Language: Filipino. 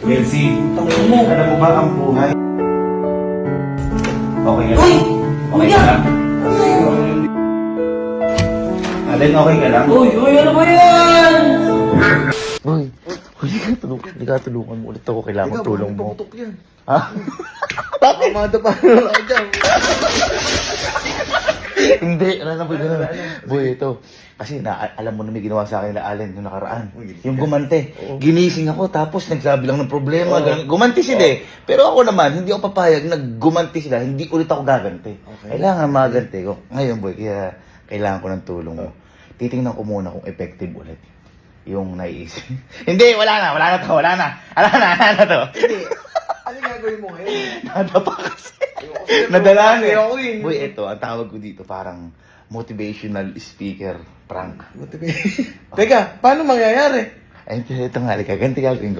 Elsie, Tangin mo. alam mo ba ang buhay? Okay ka lang? Uy! Okay ka lang? Alin, okay ka lang? Uy, ano ba yan? Uy, hindi ka tulungan mo ulit ako. Kailangan ko tulong mo. Paputok yan. Ha? Mamada pa na ako dyan. Hindi, ano na ba ganun? Boy, ito. Kasi alam mo na may ginawa sa akin na Allen yung nakaraan. Yung gumante. Ginising ako tapos nagsabi lang ng problema. Gumanti sila eh. Pero ako naman, hindi ako papayag. Naggumanti sila, hindi ulit ako gaganti. Kailangan maganti ko. Ngayon boy, kaya kailangan ko ng tulong mo. Titingnan ko muna kung effective ulit yung naiisip. Hindi, wala na to. Wala na to. Hindi. Ano yung gagawin mo ngayon? Nadapa kasi. Nadala Kasi ako eh. Boy, ito, ang tawag ko dito parang motivational speaker prank. Teka, paano mangyayari? Ay, ito nga, ganti gagawin ko.